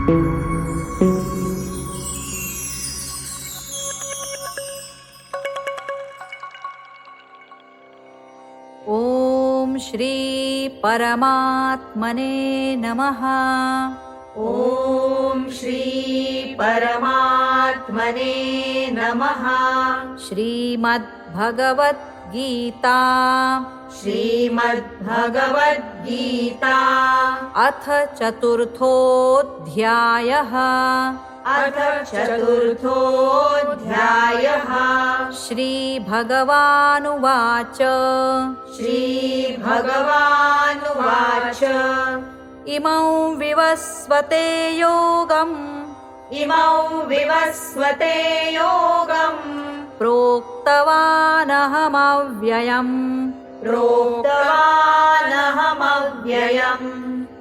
ॐ श्री परमात्मने नमः। ॐ श्री परमात्मने नमः। श्रीमद्भगवद्गीता श्रीमद्भगवद्गीता अथ चतुर्थोऽध्यायः। अथ चतुर्थोऽध्यायः। श्रीभगवानुवाच श्रीभगवानुवाच इमौ विवस्वते योगम् प्रोक्तवानहमव्ययम्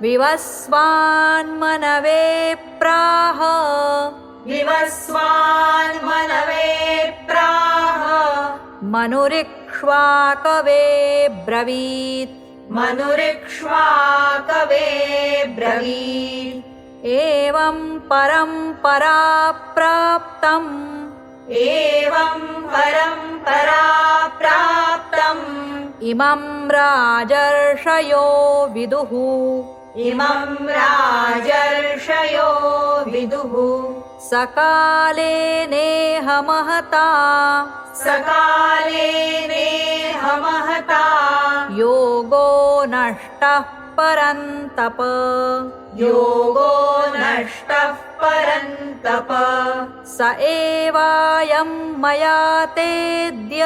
विवस्वान्मनवे प्राह मनुरिक्ष्वाकवे ब्रवीत् एवं परम्परा प्राप्तम् इमं राजर्षयो विदुः सकाले नेह महता योगो नष्टः परन्तप स एवायं मया तेद्य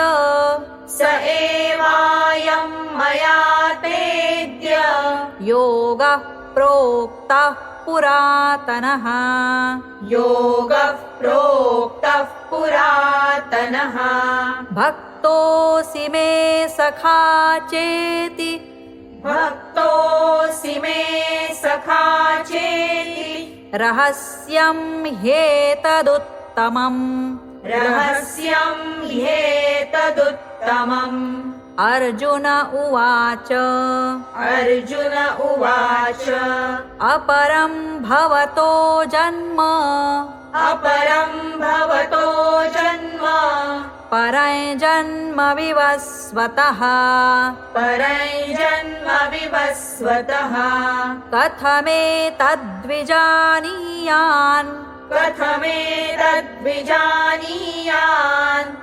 योगः प्रोक्तः पुरातनः भक्तोऽसि मे सखा चेति रहस्यं ह्येतदुत्तमम् अर्जुन उवाच अपरं भवतो जन्म परैर्जन्म विवस्वतः कथमेतद्विजानीयान्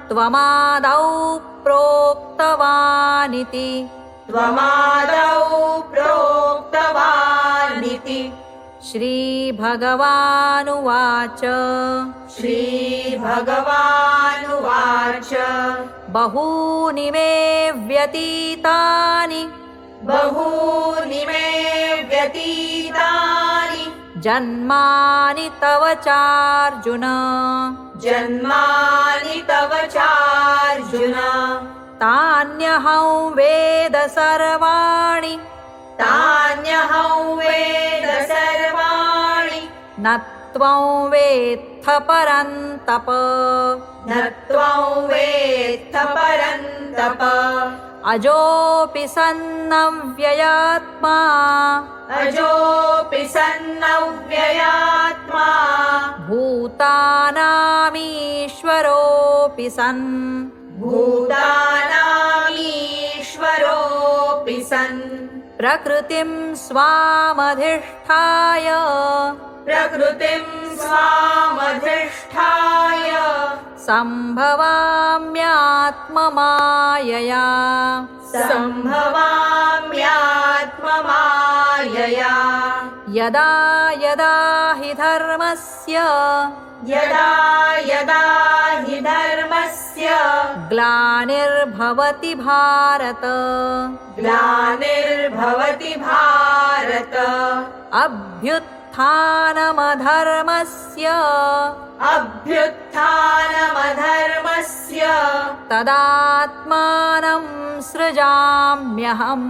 त्वमादौ प्रोक्तवानिति श्रीभगवानुवाच बहूनि मे व्यतीतानि जन्मानि तव चार्जुन तान्यहं वेद सर्वाणि न त्वं वेत्थ परन्तप अजोऽपि सन्नव्ययात्मा भूतानामीश्वरोऽपि सन् प्रकृतिं स्वामधिष्ठाय सम्भवाम्यात्ममायया यदा यदा हि धर्मस्य ग्लानिर्भवति भारत अभ्युत्थानमधर्मस्य तदात्मानं सृजाम्यहम्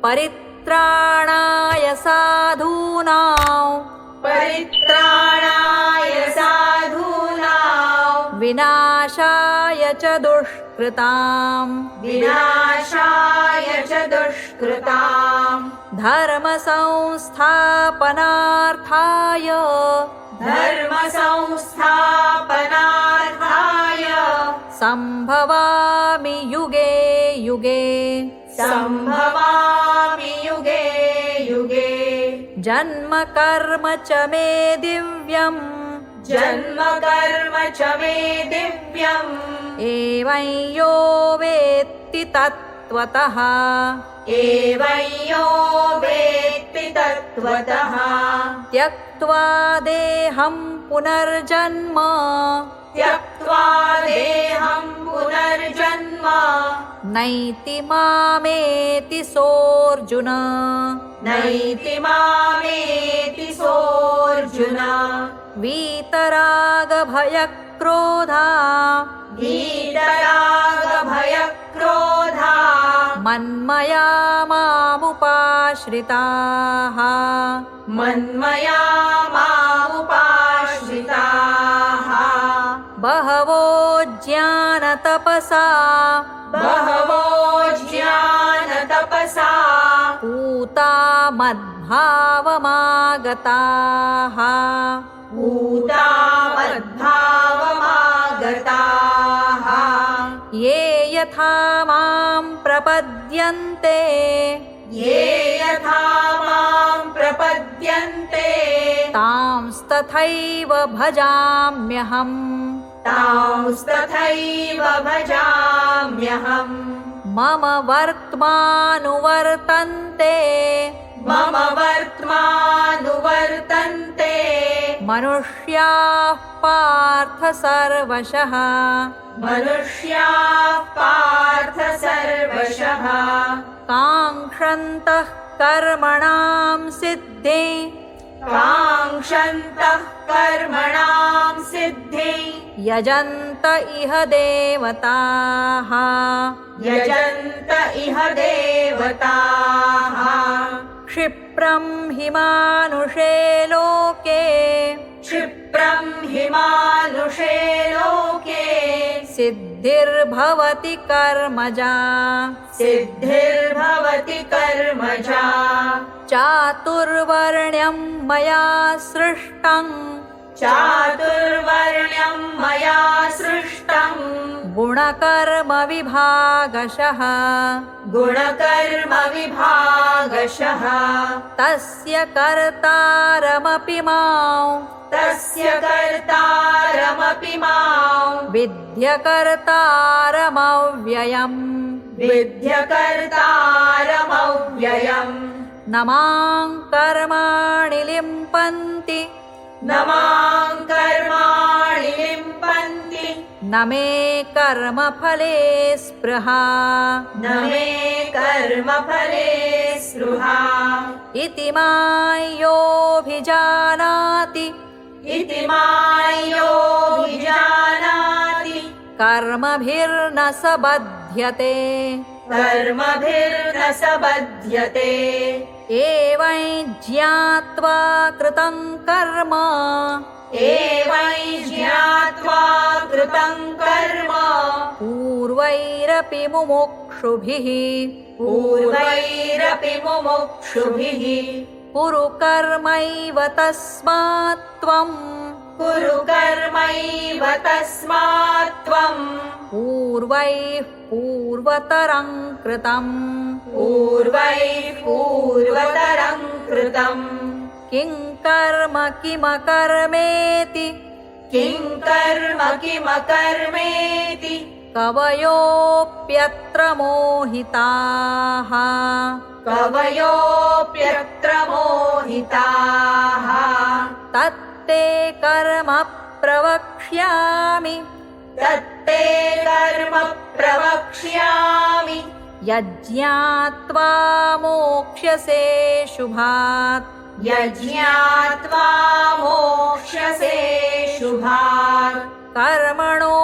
परित्राणाय साधूनां विनाशाय च दुष्कृताम् विनाशाय च दुष्कृताम् धर्मसंस्थापनार्थाय धर्मसंस्थापनार्थाय सम्भवामि युगे युगे सम्भवामि युगे युगे जन्म कर्म च मे दिव्यम् जन्म कर्म च मे दिव्यम् एवं यो वेत्ति तत्त्वतः एवं यो वेत्ति तत्त्वतः त्यक्त्वा देहं पुनर्जन्म त्यक्त्वा देहं पुनर्जन्म नैति मामेति सोऽर्जुन नैति मामेति सोऽर्जुन वीतरागभयक्रोधा वीतरागभयक्रोधा मन्मया मामुपाश्रिताः मन्मया मामुपाश्रिताः बहवो ज्ञानतपसा बहवो ज्ञानतपसा पूता मद्भावमागताः पूता मद्भावमागताः ये यथा मां प्रपद्यन्ते ये यथा मां प्रपद्यन्ते तांस्तथैव भजाम्यहम् तांस्तथैव भजाम्यहम् मम वर्त्मानुवर्तन्ते मम वर्त्मानुवर्तन्ते मनुष्याः पार्थ सर्वशः मनुष्याः पार्थ सर्वशः काङ्क्षन्तः कर्मणां सिद्धि काङ्क्षन्तः कर्मणां सिद्धि यजन्त इह देवताः यजन्त इह देवताः क्षिप्रं हि मानुषे लोके क्षिप्रं हि मानुषे लोके सिद्धिर्भवति कर्मजा सिद्धिर्भवति कर्मजा चातुर्वर्ण्यं मया सृष्टं चातुर्वर्ण्यं मया सृष्टं गुणकर्मविभागशः गुणकर्मविभागशः तस्य कर्तारमपि मां तस्य कर्तारमपि मां विद्यकर्तारमव्ययम् विद्यकर्तारमव्ययम् न मां कर्माणि लिम्पन्ति न मां कर्माणि लिम्पन्ति न मे कर्मफले स्पृहा न मे कर्मफले स्पृहा इति मायोऽभिजानाति इति मायोऽभिजानाति कर्मभिर्न स बध्यते कर्मभिर्न स बध्यते एवं ज्ञात्वा कृतं कर्म एवं ज्ञात्वा कृतं कर्म पूर्वैरपि मुमुक्षुभिः पूर्वैरपि मुमुक्षुभिः कुरु कर्मैव तस्मात् त्वं कुरु कर्मैव तस्मात् त्वं पूर्वैः पूर्वतरं कृतम् पूर्वैः पूर्वतरं कृतम् किं कर्म किमकर्मेति किं कर्म किमकर्मेति कवयोऽप्यत्र मोहिताः कवयोऽप्यत्र मोहिताः तत्ते कर्म प्रवक्ष्यामि तत्ते कर्म प्रवक्ष्यामि यज्ञात्वा मोक्ष्यसे शुभात् यज्ञात्वा मोक्ष्यसे शुभात् कर्मणो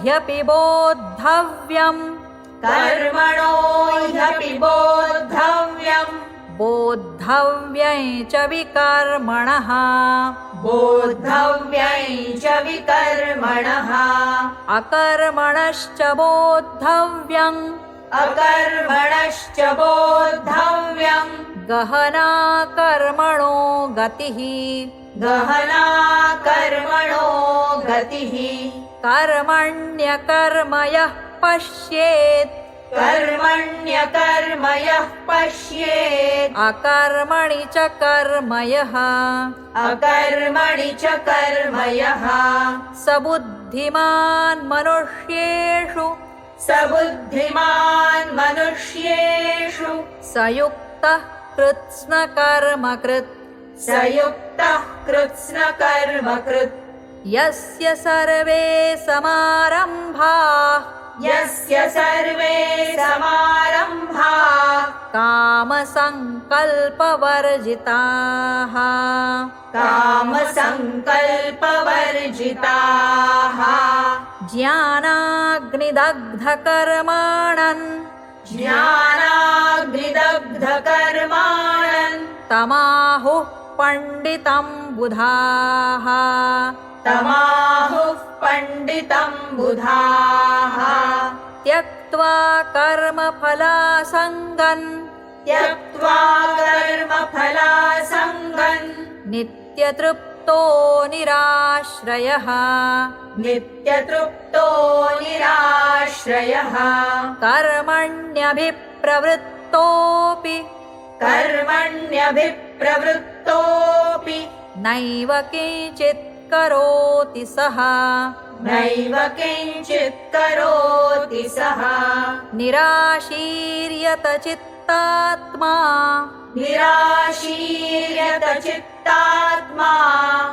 ह्यपि बोद्धव्यम् कर्मणो ह्यपि बोद्धव्यम् बोद्धव्यं च विकर्मणः बोद्धव्यं च विकर्मणः अकर्मणश्च बोद्धव्यं अकर्मणश्च बोद्धव्यं गहना कर्मणो गतिः गहना कर्मणो गतिः कर्मण्यकर्म यः पश्येत् कर्मण्यकर्म यः पश्येत् अकर्मणि च कर्म यः अकर्मणि च कर्म यः स बुद्धिमान् मनुष्येषु स बुद्धिमान् मनुष्येषु स युक्तः कृत्स्नकर्मकृत् स युक्तः कृत्स्नकर्मकृत् यस्य सर्वे समारम्भाः यस्य सर्वे समारम्भाः कामसङ्कल्पवर्जिताः कामसङ्कल्पवर्जिताः ज्ञानाग्निदग्धकर्माणन् ज्ञानाग्निदग्धकर्माणन् तमाहुः पण्डितं बुधाः तमाहुः पण्डितं बुधाः त्यक्त्वा कर्मफलासङ्गन् त्यक्त्वा कर्मफलासङ्गन् नित्यतृप्तो निराश्रयः नित्यतृप्तो निराश्रयः कर्मण्यभिप्रवृत्तोऽपि कर्मण्यभिप्रवृत्तोऽपि नैव किञ्चित् करोति सः नैव किञ्चित् करोति सः निराशीर्यत चित्तात्मा निराशीर्यत चित्तात्मा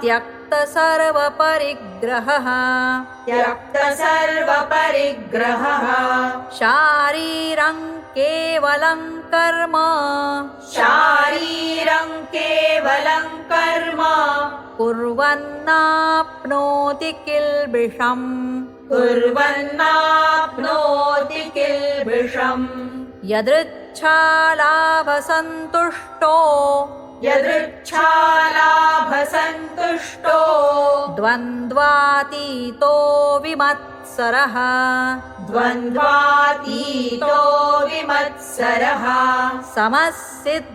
त्यक्त सर्वपरिग्रहः त्यक्त सर्वपरिग्रहः शारीरं केवलं कर्म शारीरं केवलं कर्म कुर्वन्नाप्नोति किल्बिषम् कुर्वन्नाप्नोति किल्बिषम् यदृच्छालाभसन्तुष्टो यदृच्छालाभसन्तुष्टो द्वन्द्वातीतो विमत्सरः द्वन्द्वातीतो विमत्सरः समसिद्धावसिद्धौ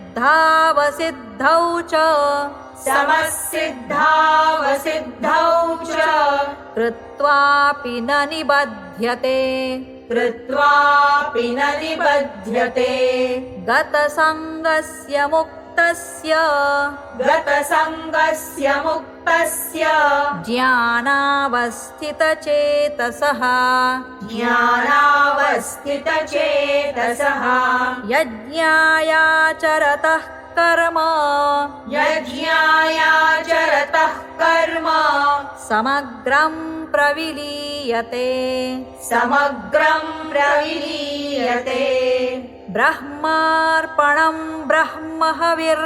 च समसिद्धावसिद्धौ च कृत्वापि न निबध्यते कृत्वापि न निबध्यते गतसङ्गस्य मुक्तस्य गतसङ्गस्य मुक्तस्य ज्ञानावस्थितचेतसः ज्ञानावस्थितचेतसः यज्ञायाचरतः कर्म यज्ञायाचरतः कर्म समग्रं प्रविलीयते समग्रं प्रविलीयते ब्रह्मार्पणं ब्रह्महविर्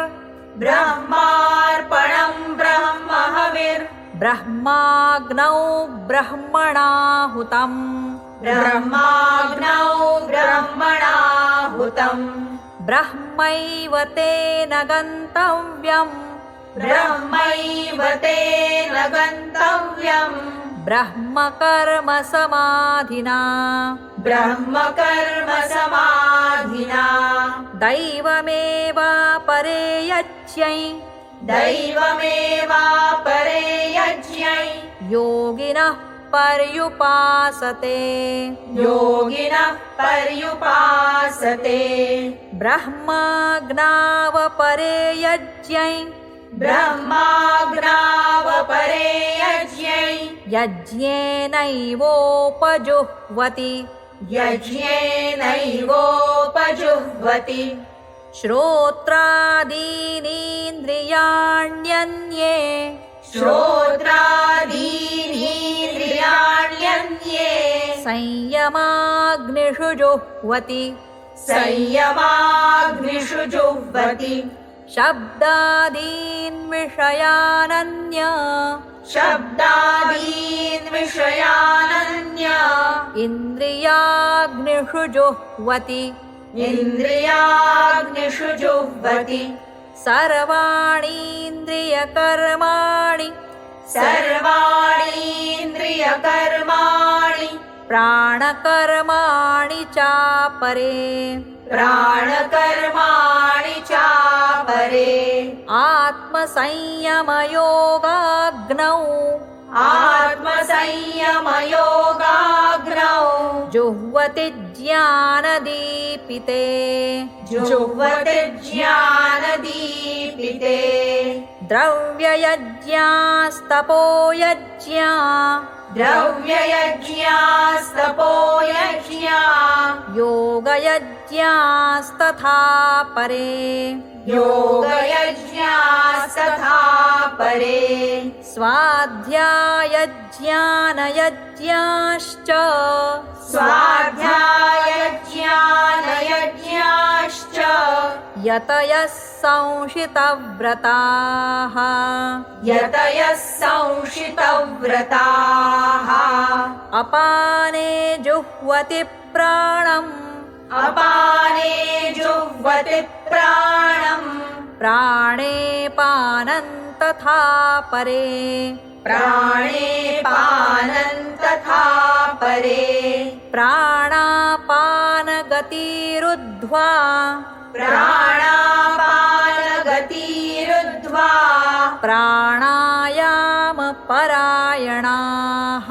ब्रह्मार्पणं ब्रह्महविर् ब्रह्माग्नौ ब्रह्मणाहुतम् ब्रह्माग्नौ ब्रह्मणाहुतम् ब्रह्मैव तेन गन्तव्यम् ब्रह्मैव तेन गन्तव्यम् ब्रह्मकर्म समाधिना ब्रह्मकर्म समाधिना दैवमेवापरे यज्ञै दैवमेवापरे यज्ञै योगिनः पर्युपासते योगिनः पर्युपासते ब्रह्माज्ञावपरे यज्ञै ब्रह्माज्ञावपरे यज्ञै यज्ञेनैवोपजुह्वति यज्ञेनैवोपजुह्वति श्रोत्रादीनीन्द्रियाण्यन्ये श्रोत्रादीनीन्द्रियाण्यन्ये संयमाग्निषु जुह्वति संयमाग्निषु जुह्वति शब्दादीन् विषयानन्य शब्दादीन् विषयानन्य इन्द्रियाग्निषु जुह्वति इन्द्रियाग्निषु जुह्वति सर्वाणीन्द्रियकर्माणि सर्वाणीन्द्रियकर्माणि प्राणकर्माणि चापरे प्राणकर्माणि चापरे आत्मसंयमयोगाग्नौ आत्मसंयमयोगाग्नौ जुह्वति ज्ञानदीपिते जुह्वति ज्ञानदीपिते द्रव्ययज्ञास्तपोयज्ञा द्रव्ययज्ञास्तपोयज्ञा योगयज्ञास्तथा परे योगयज्ञास्तथा परे स्वाध्यायज्ञानयज्ञाश्च स्वाध्यायज्ञानयज्ञाश्च यतयः संशितव्रताः यतयः संशितव्रताः अपाने जुह्वति प्राणम् अपाने जुह्वति प्राणम् प्राणे पानं तथा परे प्राणे पानं तथा परे प्राणापानगतिरुद्ध्वा प्राणापानगतिरुद्ध्वा प्राणायामपरायणाः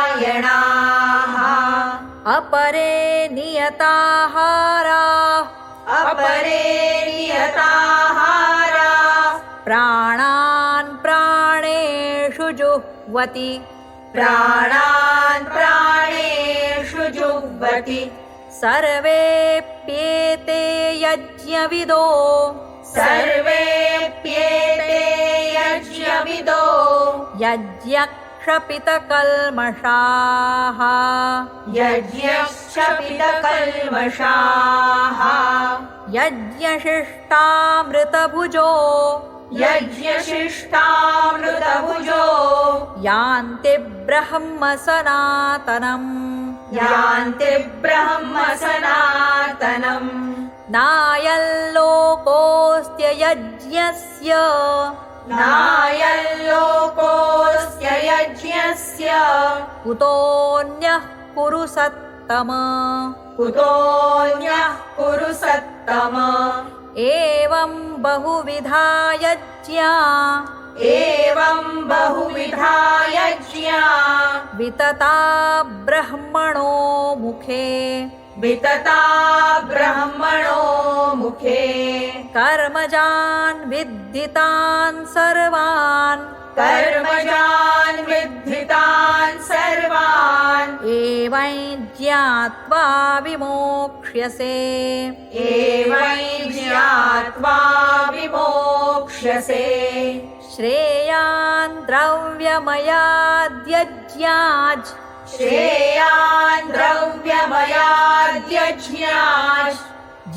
प्राणायामपरायणाः अपरे नियताहाराः अपरे नियताहारा प्राणान् प्राणेषु जुह्वति प्राणान् प्राणेषु जुह्वति सर्वेऽप्येते यज्ञविदो सर्वेऽप्येते यज्ञविदो यज्ञक्षपितकल्मषाः यज्ञक्षपितकल्मषाः यज्ञशिष्टामृतभुजो यज्ञशिष्टामृतभुजो यान्ति ब्रह्म सनातनम् यान्ति ब्रह्म सनातनम् नायल्लोकोऽस्त्ययज्ञस्य नायल्लोकोऽस्य यज्ञस्य कुतोऽन्यः कुरु सत्तम कुतोऽन्यः कुरु सत्तम एवं बहुविधा यज्ञा एवं बहुविधा यज्ञा वितता ब्रह्मणो मुखे वितता ब्रह्मणो मुखे कर्मजान् विद्धितान् सर्वान् कर्मजान् विद्धितान् सर्वान् एवं ज्ञात्वा विमोक्ष्यसे एवं ज्ञात्वा विमोक्ष्यसे श्रेयान् द्रव्यमयाद्यज्ञाज् श्रेयान् द्रव्यमयाद्यज्ञात्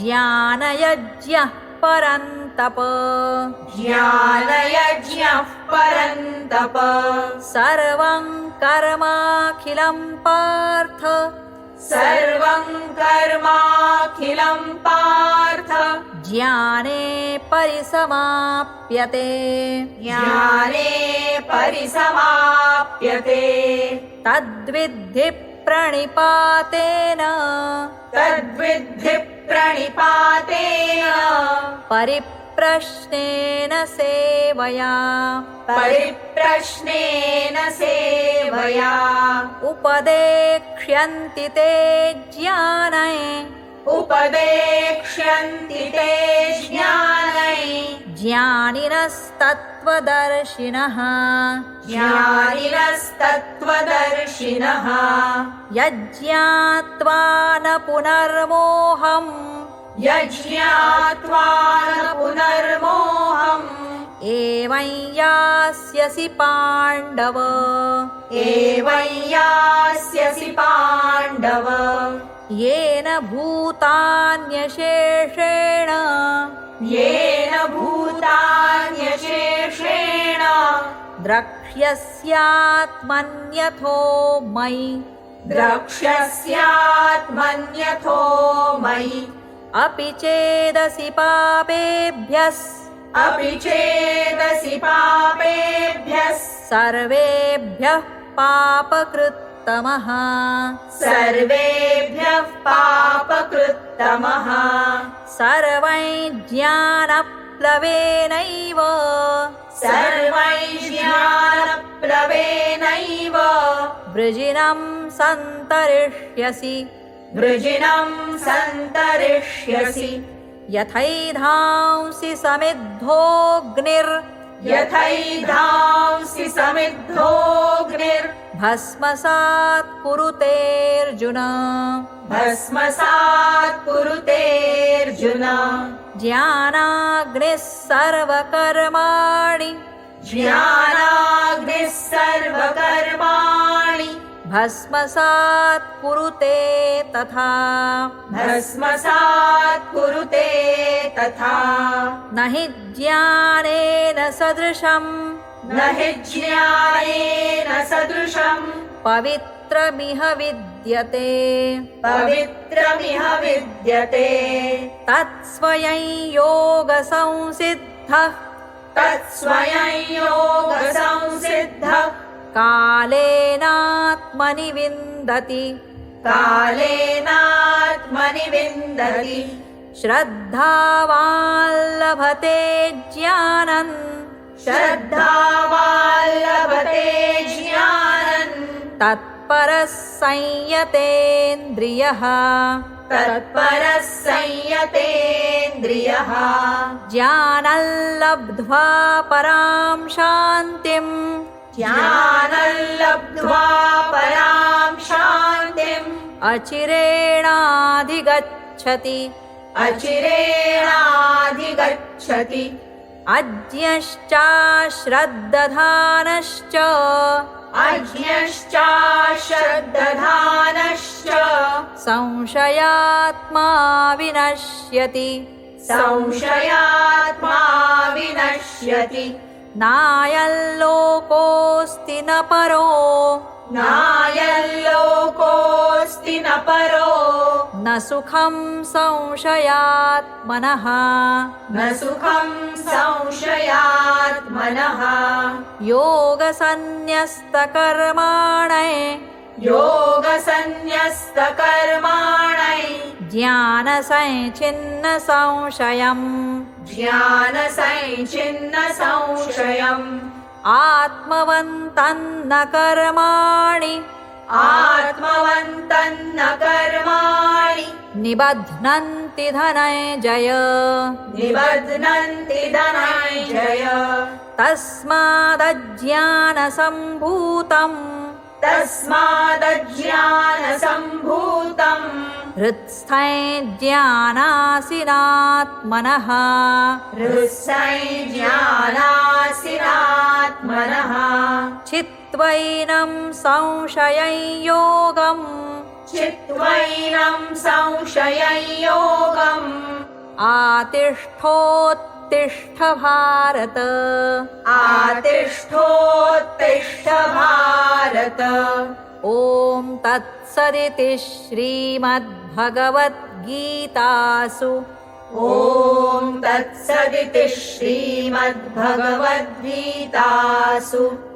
ज्ञानयज्ञः परन्तप ज्ञानयज्ञः परन्तप सर्वं कर्माखिलं पार्थ सर्वं कर्माखिलं पार्थ ज्ञाने परिसमाप्यते ज्ञाने परिसमाप्यते तद्विद्धि प्रणिपातेन तद्विद्धि प्रणिपातेन परिप्रश्नेन सेवया परिप्रश्नेन सेवया उपदेक्ष्यन्ति ते ज्ञानै उपदेक्ष्यन्ति ते ज्ञानै ज्ञानिनस्तत्त्वदर्शिनः ज्ञानिनस्तत्त्वदर्शिनः यज्ञात्वा न पुनर्मोहम् यज्ञात्वा न पुनर्मोहम् एवं यास्यसि पाण्डव एवं यास्यसि पाण्डव येन भूतान्यशेषेण येन भूतान्यशेषेण द्रक्ष्यस्यात्मन्यथो मयि द्रक्ष्यस्यात्मन्यथो मयि अपि चेदसि पापेभ्यः सर्वेभ्यः पापकृत्तमः सर्वैज्ञानप्लवेनैव वृजिनं सन्तरिष्यसि यथैधांसि समिद्धोऽग्निर् भस्मसात् कुरुतेऽर्जुन ज्ञानाग्निः सर्वकर्माणि भस्मसात् कुरुते तथा न हि ज्ञानेन सदृशम् पवित्रमिह विद्यते तत्स्वयं योगसंसिद्धः कालेनात्मनि विन्दति श्रद्धावान् लभते ज्ञानम् तत्परः संयतेन्द्रियः ज्ञानं लब्ध्वा परां शान्तिम् अचिरेणाधिगच्छति अज्ञश्च श्रद्दधानश्च संशयात्मा विनश्यति नायं लोकोऽस्ति न परो न सुखं संशयात्मनः योगसन्न्यस्तकर्माणै ज्ञानसञ्छिन्न संशयम् आत्मवन्तन्न कर्माणि निबध्नन्ति धनञ्जय तस्मादज्ञानसम्भूतम् हृत्स्थैर्ज्ञानासिनात्मनः चित्त्वैनं संशयं योगम् आतिष्ठोत्तिष्ठ भारत ॐ तत्सदिति श्रीमद्भगवद्गीतासु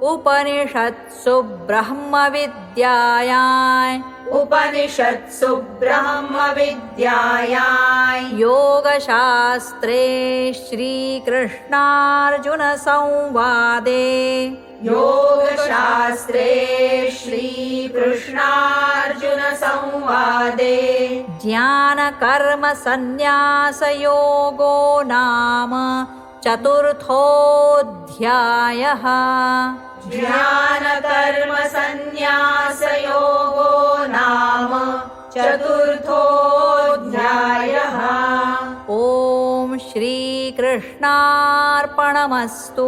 उपनिषत्सु ब्रह्मविद्यायां योगशास्त्रे श्रीकृष्णार्जुन संवादे ज्ञानकर्मसन्न्यासयोगो नाम चतुर्थोऽध्यायः ॐ श्रीकृष्णार्पणमस्तु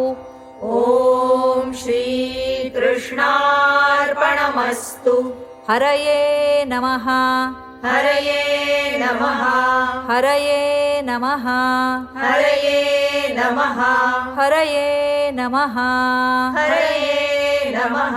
हरये नमः हरये नमः हरये नमः हरये नमः हरये नमः हरये नमः